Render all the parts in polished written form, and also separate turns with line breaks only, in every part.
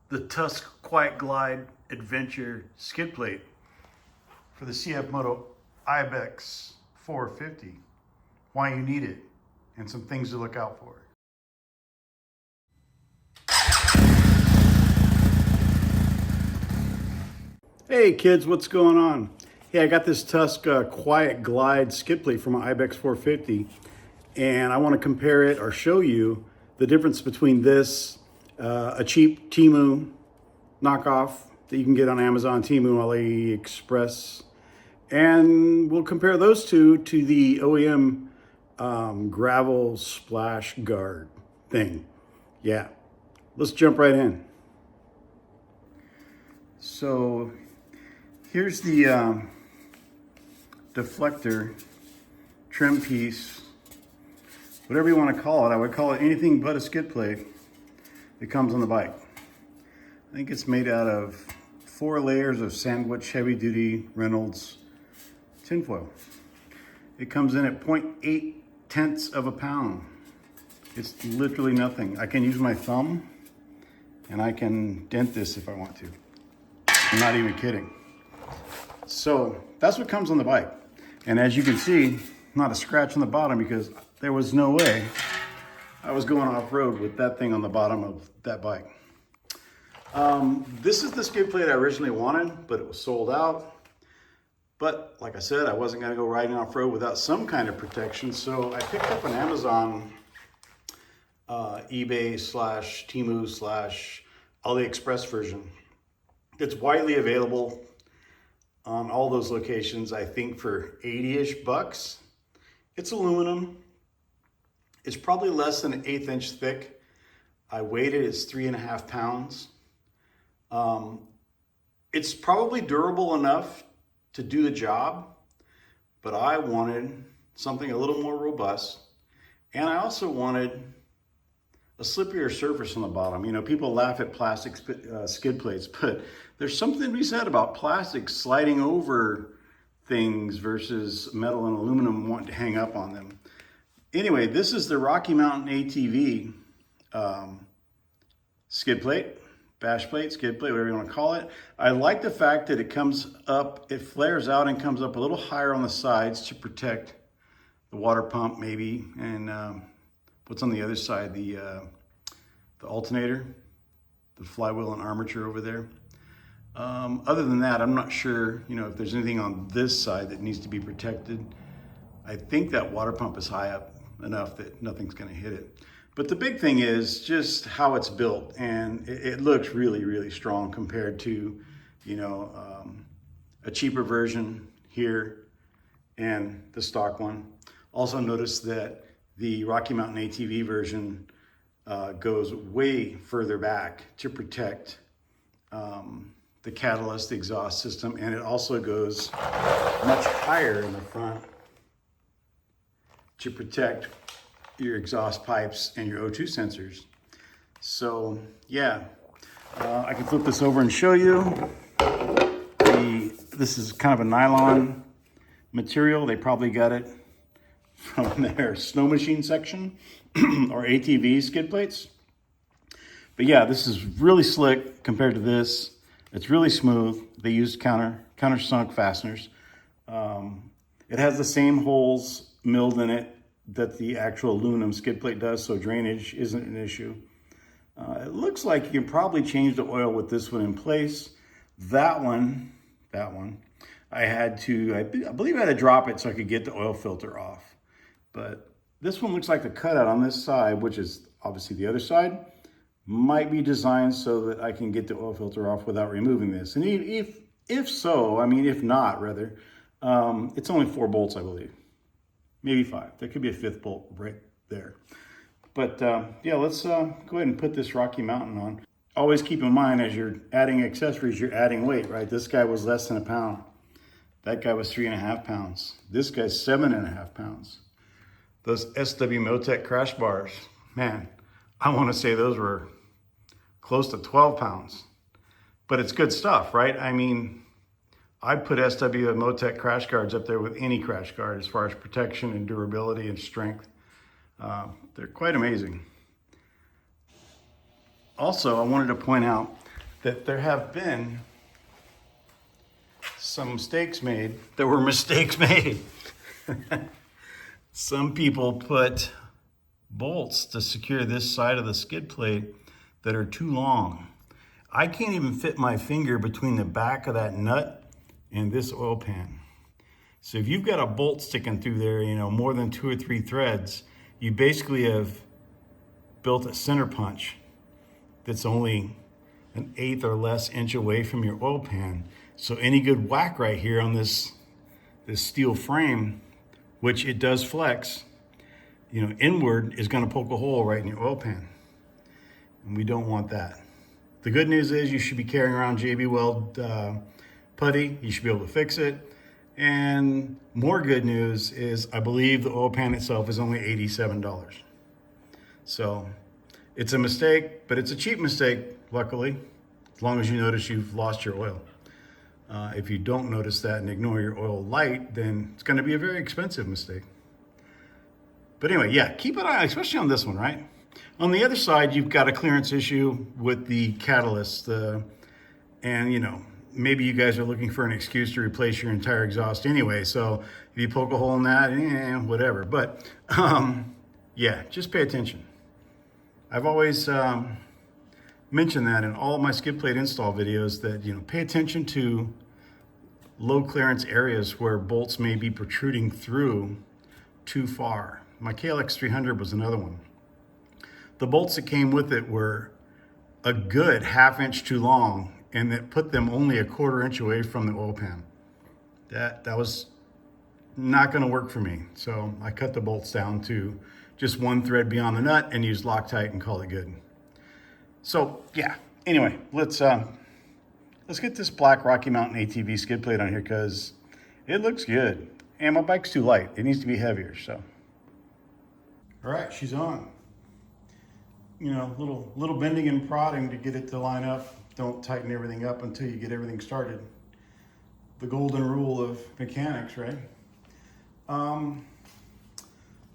the Tusk Quiet Glide Adventure skid plate for the CFMoto Ibex 450. Why you need it, and some things to look out for. Hey kids, what's going on? Hey, I got this Tusk Quiet Glide skid plate from my Ibex 450, and I want to compare it or show you the difference between this, a cheap Temu knockoff that you can get on Amazon, Temu, AliExpress, and we'll compare those two to the OEM gravel splash guard thing. Yeah, let's jump right in. So here's the deflector trim piece, whatever you want to call it. I would call it anything but a skid plate that comes on the bike. I think it's made out of 4 layers of sandwich heavy duty Reynolds tinfoil. It comes in at 0.8 of a pound. It's literally nothing. I can use my thumb and I can dent this if I want to. I'm not even kidding. So that's what comes on the bike. And as you can see, not a scratch on the bottom because there was no way I was going off-road with that thing on the bottom of that bike. This is the skid plate I originally wanted, but it was sold out. But like I said, I wasn't gonna go riding off-road without some kind of protection. So I picked up an Amazon, eBay / Temu / AliExpress version. It's widely available on all those locations, I think for 80-ish bucks. It's aluminum. It's probably less than an 1/8 inch thick. I weighed it, it's 3.5 pounds. It's probably durable enough to do the job, but I wanted something a little more robust. And I also wanted a slippier surface on the bottom. You know, people laugh at plastic skid plates, but there's something to be said about plastic sliding over things versus metal and aluminum wanting to hang up on them. Anyway, this is the Rocky Mountain ATV skid plate, bash plate, skid plate, whatever you want to call it. I like the fact that it comes up, it flares out and comes up a little higher on the sides to protect the water pump maybe, and what's on the other side, the alternator, the flywheel and armature over there. Other than that, I'm not sure, you know, if there's anything on this side that needs to be protected. I think that water pump is high up enough that nothing's going to hit it. But the big thing is just how it's built, and it looks really, really strong compared to, you know, a cheaper version here and the stock one. Also notice that the Rocky Mountain ATV version goes way further back to protect the catalyst, the exhaust system, and it also goes much higher in the front to protect your exhaust pipes and your O2 sensors. So yeah, I can flip this over and show you. This is kind of a nylon material. They probably got it from their snow machine section or ATV skid plates. But yeah, this is really slick compared to this. It's really smooth. They used countersunk fasteners. It has the same holes milled in it that the actual aluminum skid plate does, so drainage isn't an issue. It looks like you can probably change the oil with this one in place. That one, I had to, I believe I had to drop it so I could get the oil filter off. But this one looks like the cutout on this side, which is obviously the other side, might be designed so that I can get the oil filter off without removing this. And if so, I mean, if not, rather, it's only 4 bolts, I believe. Maybe 5. There could be a 5th bolt right there. But yeah, let's go ahead and put this Rocky Mountain on. Always keep in mind, as you're adding accessories, you're adding weight, right? This guy was less than a pound. That guy was 3.5 pounds. This guy's 7.5 pounds. Those SW crash bars, man, I want to say those were close to 12 pounds. But it's good stuff, right? I mean, I'd put SW crash guards up there with any crash guard as far as protection and durability and strength. They're quite amazing. Also, I wanted to point out that there have been some mistakes made. There were mistakes made. Some people put bolts to secure this side of the skid plate that are too long. I can't even fit my finger between the back of that nut and this oil pan. So if you've got a bolt sticking through there, you know, more than 2 or 3 threads, you basically have built a center punch that's only an 1/8 or less inch away from your oil pan. So any good whack right here on this steel frame, which it does flex, you know, inward, is going to poke a hole right in your oil pan. And we don't want that. The good news is you should be carrying around JB Weld putty. You should be able to fix it. And more good news is I believe the oil pan itself is only $87. So it's a mistake, but it's a cheap mistake, luckily, as long as you notice you've lost your oil. If you don't notice that and ignore your oil light, then it's going to be a very expensive mistake. But anyway, yeah, keep an eye, especially on this one, right? On the other side, you've got a clearance issue with the catalyst. And, you know, maybe you guys are looking for an excuse to replace your entire exhaust anyway. So if you poke a hole in that, whatever. But, yeah, just pay attention. I've always mentioned that in all of my skid plate install videos that, you know, pay attention to low clearance areas where bolts may be protruding through too far. My KLX 300 was another one. The bolts that came with it were a good 1/2 inch too long, and it put them only a 1/4 inch away from the oil pan. That was not going to work for me. So I cut the bolts down to just 1 thread beyond the nut and used Loctite and call it good. So yeah, anyway, let's get this black Rocky Mountain ATV skid plate on here because it looks good. And my bike's too light. It needs to be heavier, so. All right, she's on. You know, little bending and prodding to get it to line up. Don't tighten everything up until you get everything started. The golden rule of mechanics, right?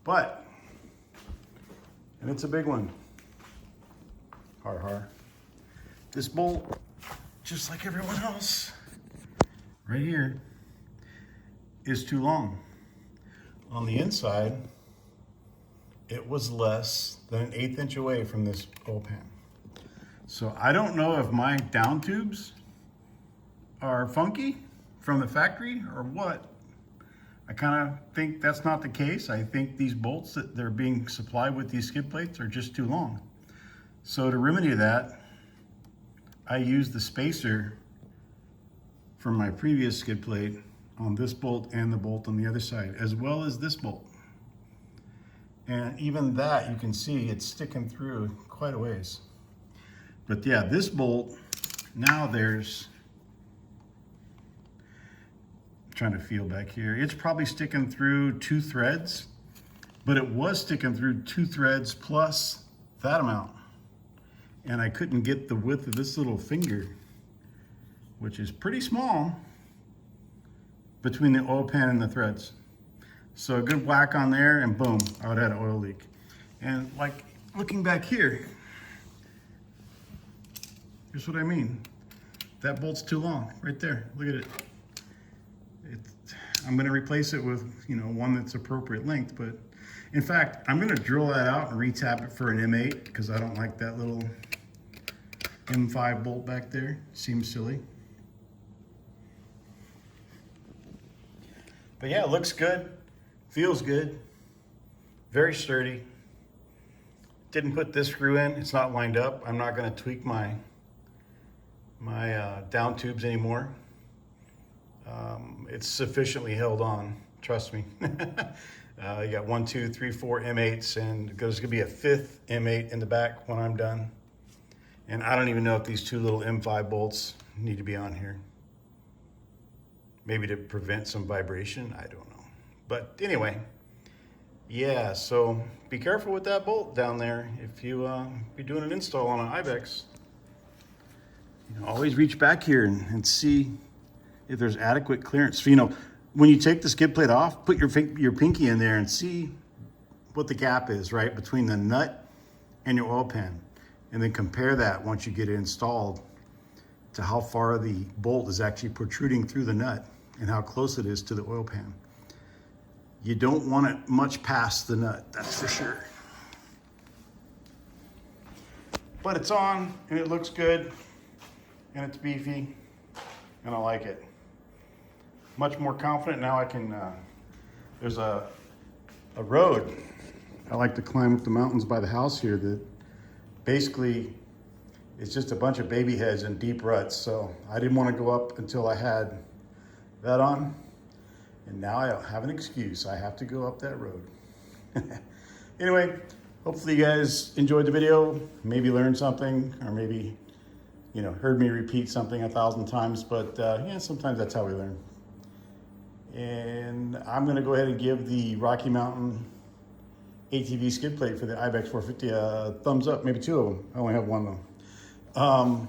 But, and it's a big one. Har. This bolt, just like everyone else, right here, is too long. On the inside, it was less than an 1/8 inch away from this oil pan. So I don't know if my down tubes are funky from the factory or what. I kind of think that's not the case. I think these bolts that they're being supplied with these skid plates are just too long. So to remedy that, I used the spacer from my previous skid plate on this bolt and the bolt on the other side, as well as this bolt. And even that, you can see it's sticking through quite a ways. But yeah, this bolt, now there's, I'm trying to feel back here, it's probably sticking through 2 threads, but it was sticking through 2 threads plus that amount. And I couldn't get the width of this little finger, which is pretty small, between the oil pan and the threads. So a good whack on there and boom, I would have had an oil leak. And like looking back here, here's what I mean. That bolt's too long, right there, look at it. I'm gonna replace it with, you know, one that's appropriate length, but in fact, I'm gonna drill that out and retap it for an M8 because I don't like that little M5 bolt back there. Seems silly. But yeah, it looks good, feels good, very sturdy. Didn't put this screw in, it's not lined up. I'm not gonna tweak my down tubes anymore. It's sufficiently held on, trust me. You got 1, 2, 3, 4 M8s, and there's gonna be a 5th M8 in the back when I'm done. And I don't even know if these 2 little M5 bolts need to be on here. Maybe to prevent some vibration, I don't know. But anyway, yeah, so be careful with that bolt down there. If you be doing an install on an Ibex, you know, always reach back here and see if there's adequate clearance. You know, when you take the skid plate off, put your pinky in there and see what the gap is, right, between the nut and your oil pan. And then compare that once you get it installed. to how far the bolt is actually protruding through the nut and how close it is to the oil pan. You don't want it much past the nut, that's for sure. But it's on, and it looks good, and it's beefy, and I like it. Much more confident now. I can, there's a road I like to climb up the mountains by the house here that basically it's just a bunch of baby heads and deep ruts. So I didn't want to go up until I had that on. And now I don't have an excuse. I have to go up that road. Anyway, hopefully you guys enjoyed the video, maybe learned something, or maybe, you know, heard me repeat something 1,000 times, but yeah, sometimes that's how we learn. And I'm gonna go ahead and give the Rocky Mountain ATV skid plate for the Ibex 450 a thumbs up, maybe 2 of them. I only have 1 though.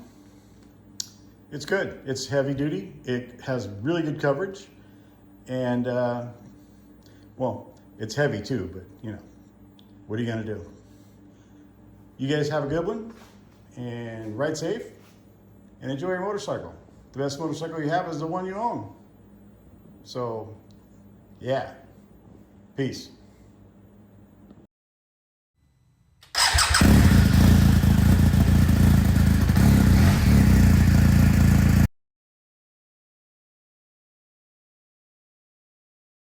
It's good, it's heavy duty. It has really good coverage. And well, it's heavy too, but you know, what are you gonna do? You guys have a good one, and ride safe, and enjoy your motorcycle. The best motorcycle you have is the one you own. So, yeah, peace.